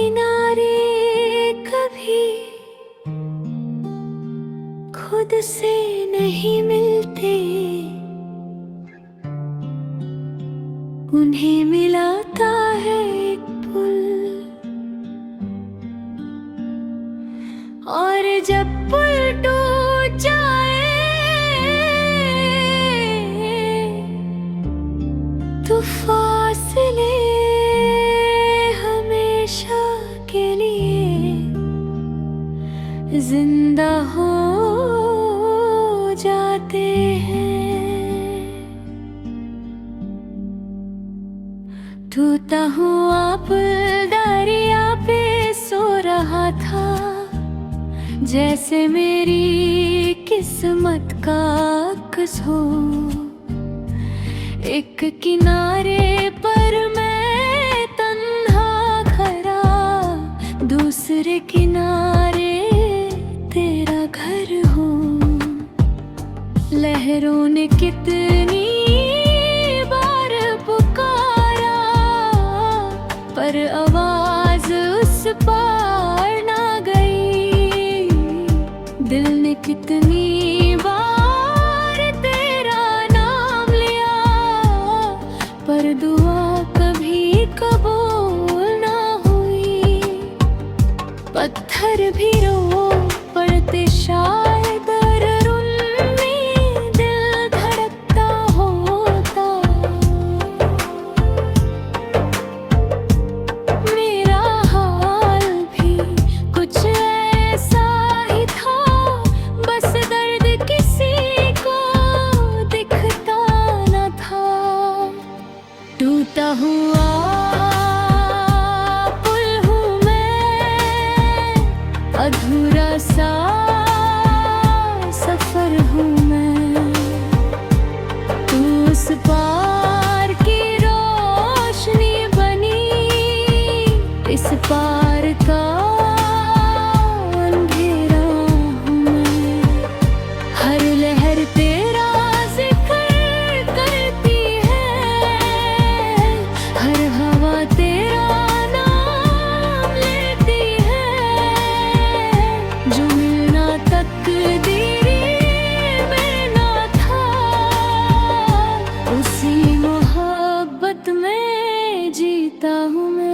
किनारे कभी खुद से नहीं मिलते, उन्हें मिलाता है एक पुल। और जब पुल टूट जाए तो फासले हमेशा के लिए जिंदा हो जाते हैं। टूटा हुआ पुल दरिया पे सो रहा था, जैसे मेरी किस्मत का अक्स हो। एक किनारे पर मैं तन्हा खड़ा, दूसरे किनारे तेरा घर हो। लहरों ने कितनी बार पुकारा, पर आवाज उस पार ना गई। दिल ने कितनी बार तेरा नाम लिया, पर दुआ कभी कबूल ना हुई। पत्थर भी रो पड़ते शायद, उनमें दिल धड़कता होता। मेरा हाल भी कुछ ऐसा ही था, बस दर्द किसी को दिखता न था। टूटा हुआ पुल हूँ मैं, अधूरा सा सफर हूँ मैं। तू उस पार की रोशनी बनी, इस पार का अंधेरा हूँ मैं। हर लहर तेरा जिक्र करती है, हर हवा तेरा नाम लेती है। जो मिलना तकदीरी में ना था, उसी मोहब्बत में जीता हूँ मैं।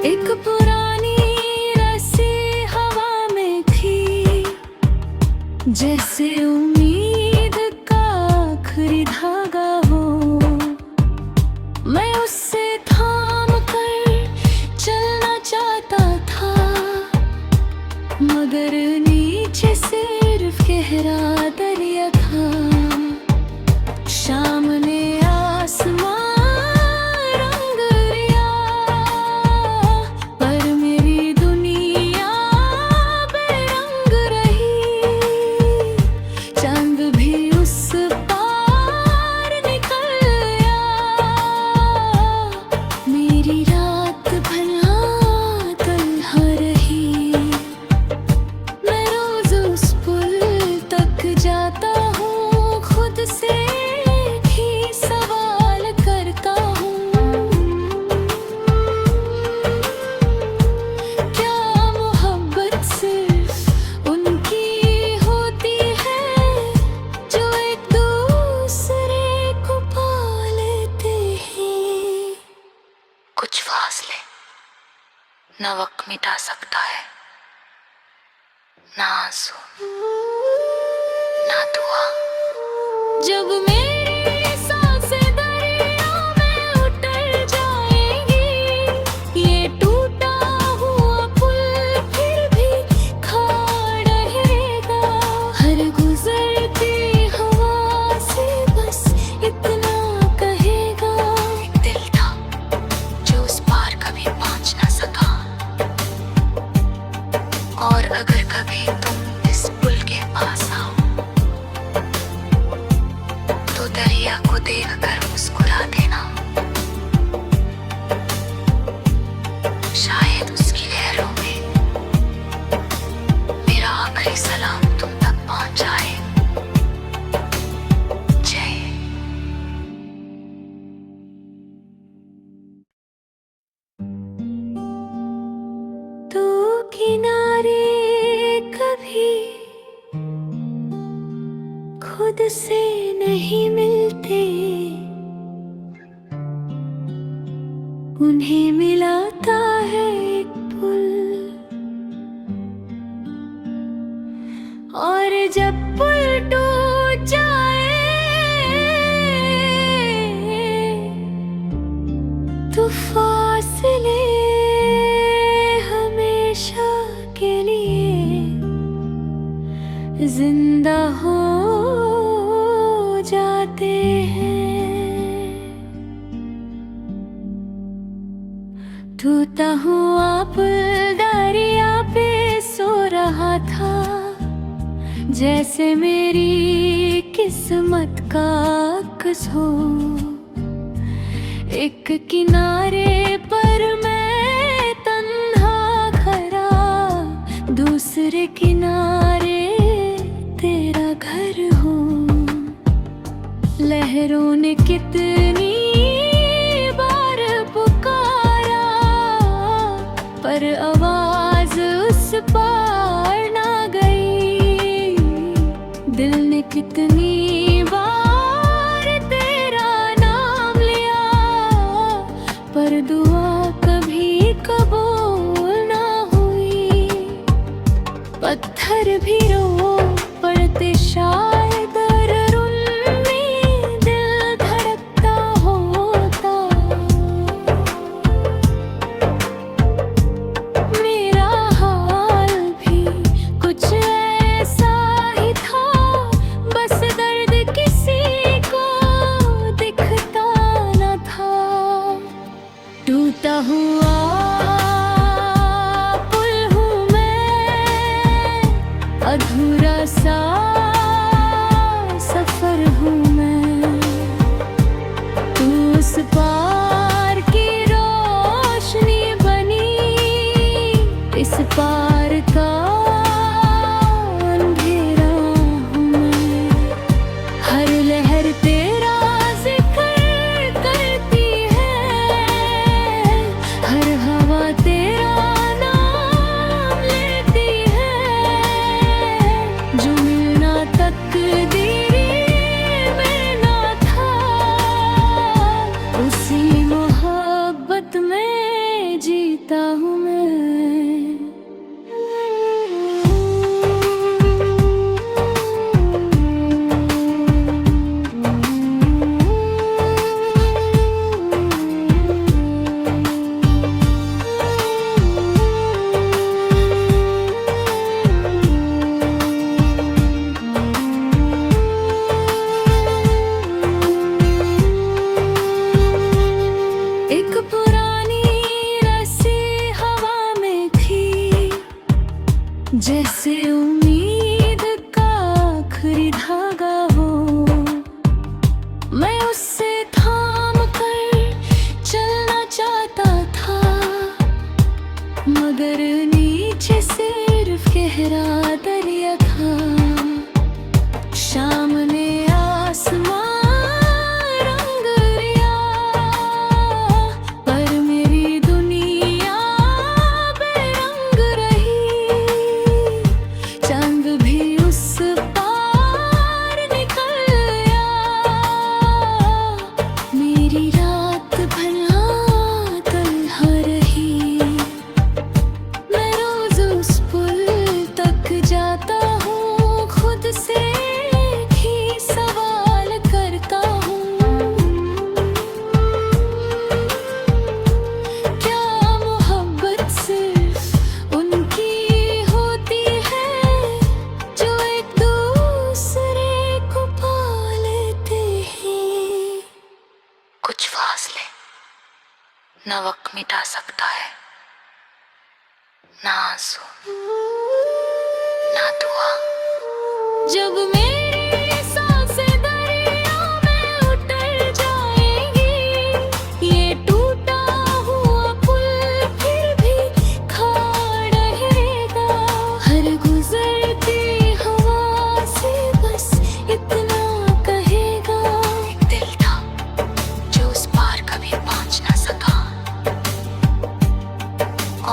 एक पुरानी रस्सी हवा में थी, जैसे उम्मीद का आखिरी धागा हो। मैं उससे थाम कर चलना चाहता था, मगर नीचे सिर्फ गहरा दरिया था। शाम ने आसमां रंग लिया, पर मेरी दुनिया बेरंग रही। चांद भी उस पार निकल गया, मेरी रात भला तन्हा रही। मैं रोज उस पुल तक जाता हूँ, खुद से ही सवाल करता हूँ। क्या मोहब्बत सिर्फ उनकी होती है, जो एक दूसरे को पा लेते हैं? कुछ फासले ना वक्त मिटा सकता है, ना आंसू ना दुआ। जब मेरी सांसें दरिया में उतर जाएंगी, ये टूटा हुआ पुल फिर भी खड़ा रहेगा। हर गुजरती हवा से बस इतना कहेगा, एक दिल था जो उस पार कभी पहुंच ना सका। और अगर कभी तुम इस शायद उसकी लहरों में मेरा आखिरी सलाम तुम तक पहुंच जाए। जय। तू किनारे कभी खुद से नहीं मिलते, उन्हें मिलाता है एक पुल। और जब पुल टूट जाए तो फासले हमेशा के लिए जिंदा हो जाते हैं। टूटा हुआ पुल दरिया पे सो रहा था, जैसे मेरी किस्मत का अक्स हो। एक किनारे पर मैं तन्हा खड़ा, दूसरे किनारे तेरा घर हो। लहरों ने कितनी बार पुकारा, पर आवाज उस पार ना गई। दिल ने कितनी बार तेरा नाम लिया, पर दुआ कभी कबूल ना हुई। पत्थर भी रो पड़ते शायद, टूटा हुआ पुल हूँ मैं, अधूरा सा सफर हूँ मैं। तू उस पार की रोशनी बनी, इस पार का अंधेरा हूँ मैं। हर लहर तेरा में जीता हूँ मैं। एक पुरानी रस्सी हवा में थी, जैसे उम्मीद का आखिरी धागा हो। मैं उससे थाम कर चलना चाहता था, मगर नीचे सिर्फ गहरा दरिया था। शाम ने आसमान ना वक्त मिटा सकता है, ना आंसू, ना दुआ। जब मेरी सांसें दरिया में उतर जाएंगी, ये टूटा हुआ पुल फिर भी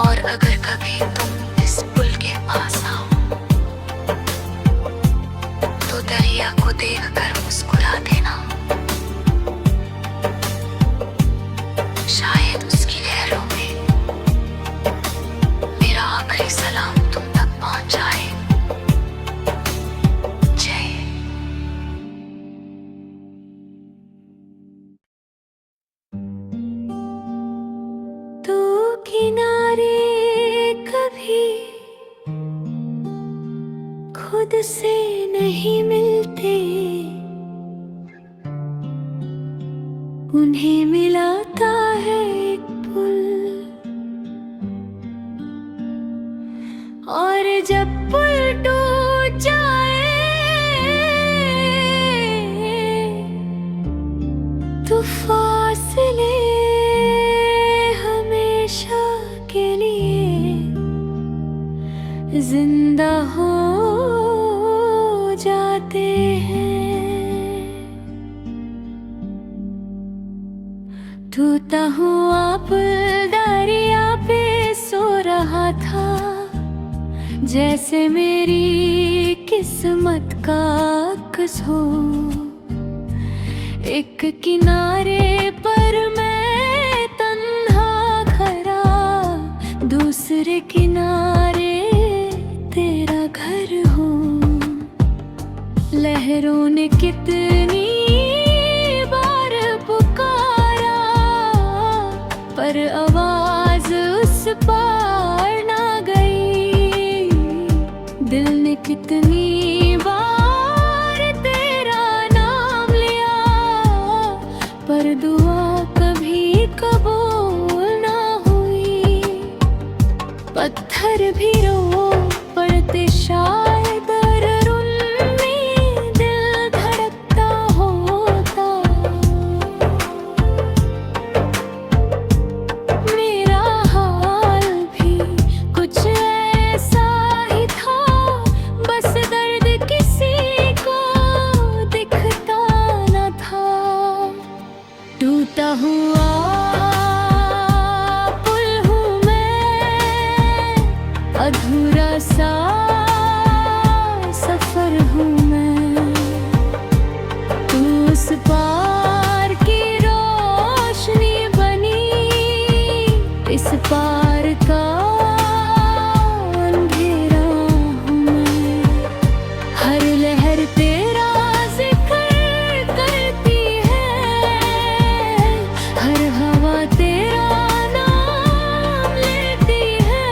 और अगर कभी तुम इस पुल के पास आओ तो दरिया को देखकर मुस्कुरा देना। शायद उसकी लहरों में मेरा आखिरी सलाम तुम तक पहुंच जाए। जय। तू किनारे कभी खुद से नहीं मिलते, उन्हें मिलाता है एक पुल। और जब पुल टूट जाए तो फासले हमेशा के लिए जिंदा हो जाते हैं। टूटा हुआ पुल दरिया पे सो रहा था, जैसे मेरी किस्मत का अक्स हो। एक किनारे पर मैं तन्हा खड़ा, दूसरे किनारे तेरा घर हो। लहरों ने कितनी बार पुकारा, पर आवाज उस पार ना गई। दिल ने कितनी बार तेरा नाम लिया, पर दुआ कभी कबूल ना हुई। पत्थर भी रो पड़ते शायद, उनमें दिल धड़कता होता। मेरा हाल भी कुछ ऐसा ही था, बस दर्द किसी को दिखता न था। टूटा हुआ पुल हूँ मैं, अधूरा सा सफर हूँ मैं। तू उस पार की रोशनी बनी, इस पार का अंधेरा हूँ मैं। हर लहर तेरा जिक्र करती है, हर हवा तेरा नाम लेती है।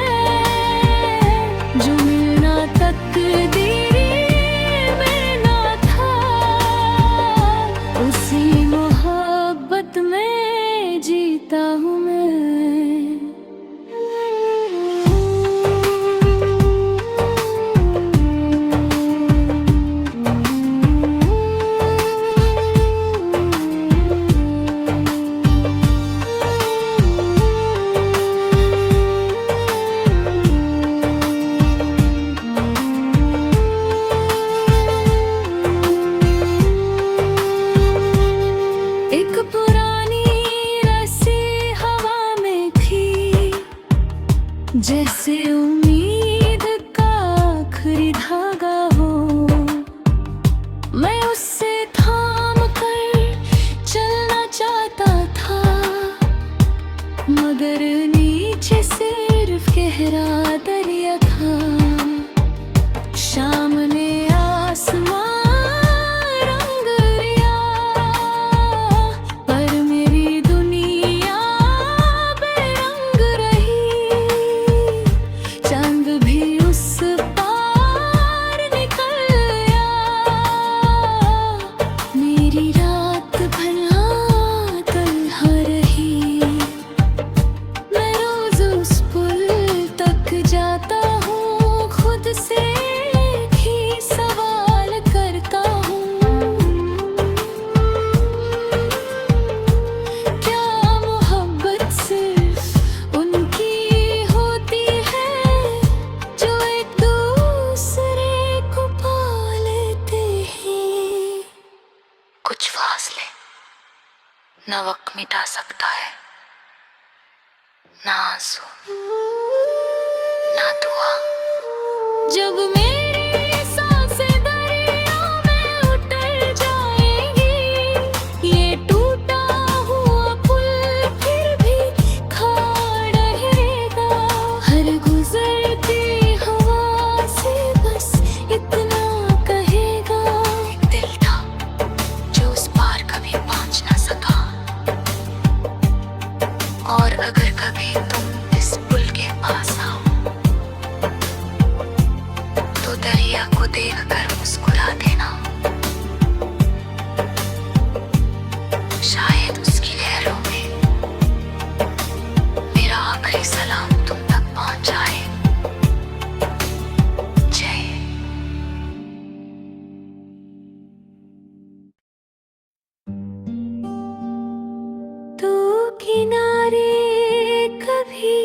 जो मिलना तकदीरी में ना था, उसी मोहब्बत में जीता हूँ मैं। एक पुरानी रस्सी हवा में थी, जैसे उम्मीद का आखिरी धागा हो। मैं उससे थाम कर चलना चाहता था, मगर नीचे सिर्फ गहरा दरिया था। शाम ने आसमां रंग लिया, पर मेरी दुनिया बेरंग रही। चांद भी उस पार निकल गया, मेरी रात भला तन्हा रही। मैं रोज उस पुल तक जाता हूँ, खुद से ही सवाल करता हूँ। क्या मोहब्बत सिर्फ उनकी होती है, जो एक दूसरे को पा लेते हैं? कुछ फासले न वक्त मिटा सकता है, ना आंसू। गुजरती हवा से बस इतना कहेगा। एक दिल था जो उस पार कभी पहुंच ना सका, और अगर कभी तुम इस पुल के पास आओ तो दरिया को देखकर मुस्कुरा देना। शायद उसकी लहरों में मेरा आखिरी सलाम तुम तक पहुंच जाए। जय। तू किनारे कभी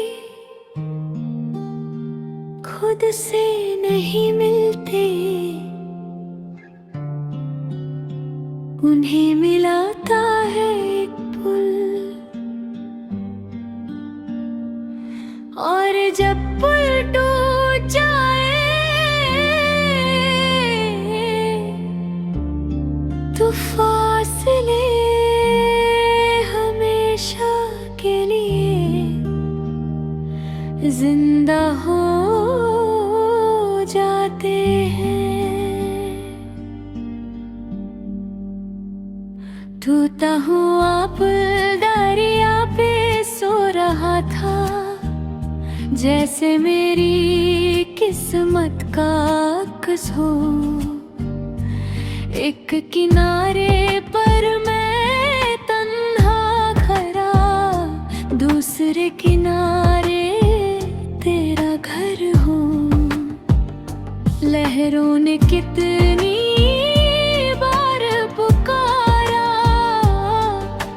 खुद से नहीं मिलते, उन्हें मिलाता है एक पुल। और जब पुल टूट जाए तो फासले हमेशा के लिए जिंदा हो जाते हैं। टूटा हुआ पुल दरिया पे सो रहा था, जैसे मेरी किस्मत का अक्स हो। एक किनारे पर मैं तन्हा खड़ा, दूसरे किनारे तेरा घर हो। लहरों ने कितनी बार पुकारा,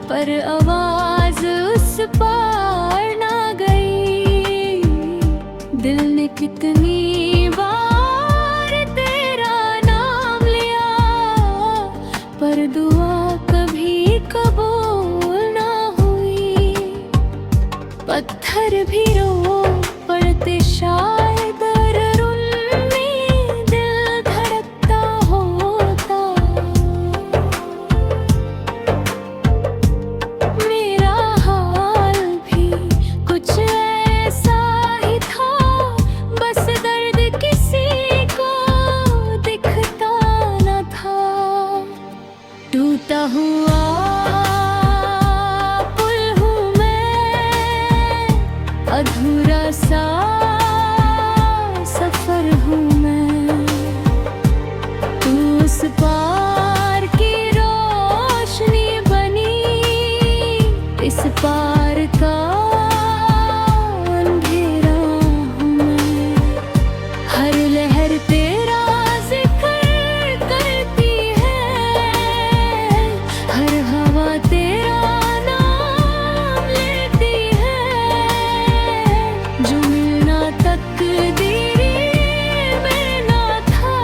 पर आवाज उस पार ना गई। दिल ने कितनी बार तेरा नाम लिया, पर दुआ कभी कबूल ना हुई। पत्थर भी रो पड़ते शायद, टूटा हुआ पुल हूँ मैं, अधूरा सा सफर हूँ मैं। तू उस पार की रोशनी बनी, इस पार का अंधेरा हूँ मैं। हर लहर तेरा जिक्र करती है, हर हवा तेरा नाम लेती है। जो मिलना तकदीरी में ना था,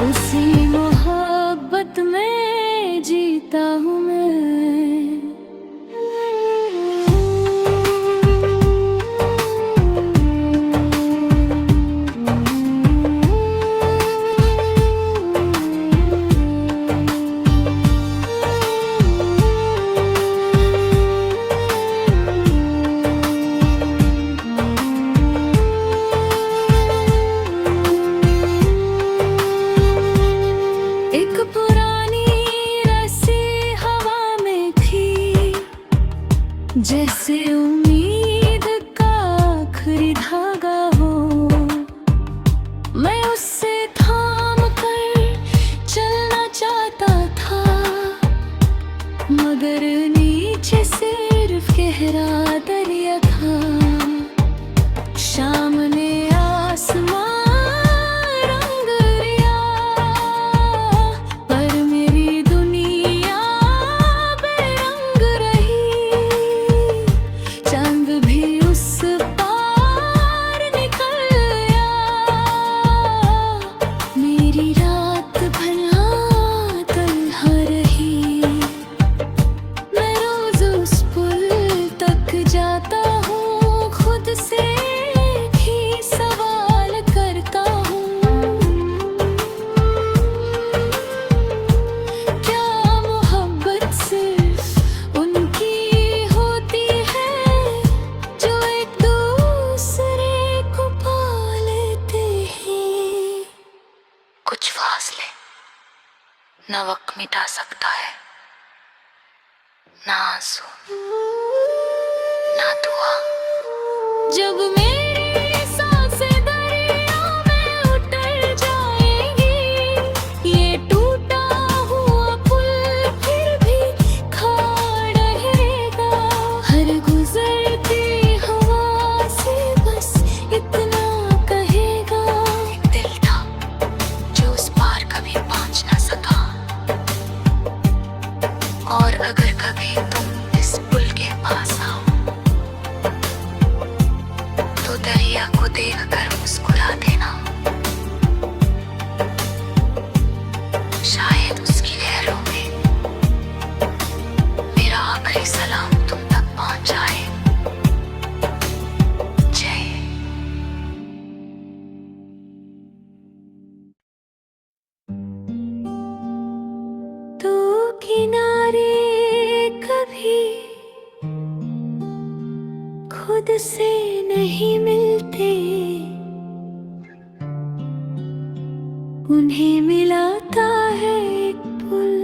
उसी मोहब्बत में जीता हूँ मैं। एक पुरानी रस्सी हवा में थी, जैसे उम्मीद का आखिरी धागा हो। मैं उससे थाम कर चलना चाहता था, मगर नीचे सिर्फ गहरा दरिया था। शाम ने आसमां जा ना वक्त मिटा सकता है, ना आंसू, ना दुआ। जब मेरी सांसें दरिया में उतर जाएंगी, ये टूटा हुआ पुल फिर भी खड़ा रहेगा। हर गुजरती हवा से बस इतना कहेगा, एक दिल था जो उस पार कभी पहुंच ना सका। और अगर कभी तुम इस पुल के पास आओ तो दरिया को देखकर मुस्कुरा देना, शायद उसकी लहरों में मेरा आखिरी सलाम तुम तक पहुंच जाए। जय। तू किनारे कभी खुद से नहीं मिलते, उन्हें मिलाता है एक पुल।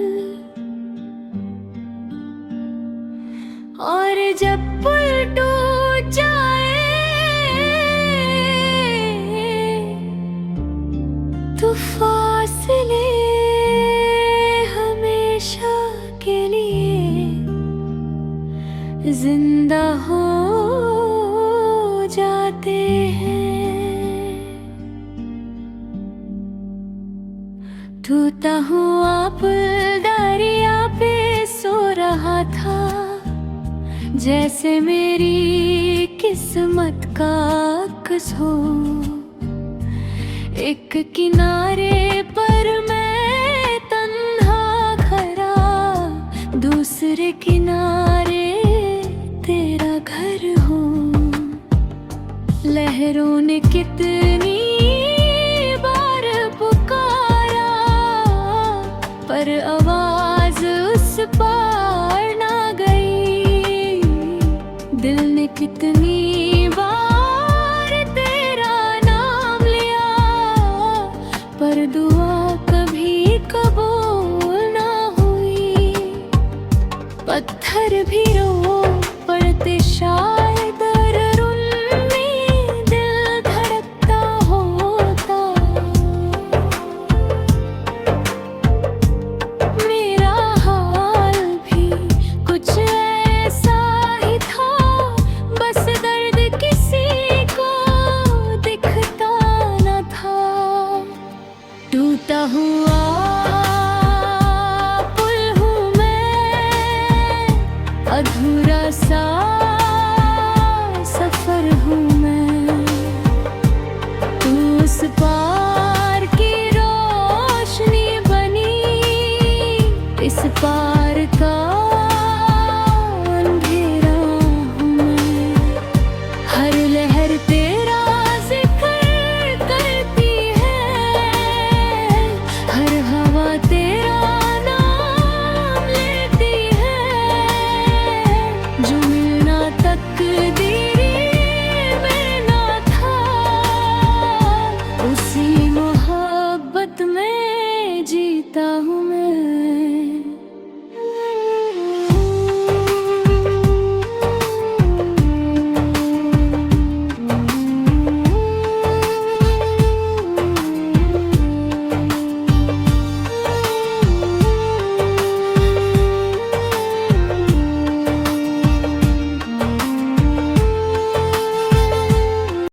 और जब पुल टूट जाए तो फासले हमेशा के लिए जिंदा हो जाते हैं। टूटा हुआ पुल दरिया पे सो रहा था, जैसे मेरी किस्मत का अक्स हो। एक किनारे पर मैं तन्हा खड़ा, दूसरे किनारे तेरा घर हो। लहरों ने कितनी बार पुकारा, पर आवाज उस पार ना गई। दिल ने कितनी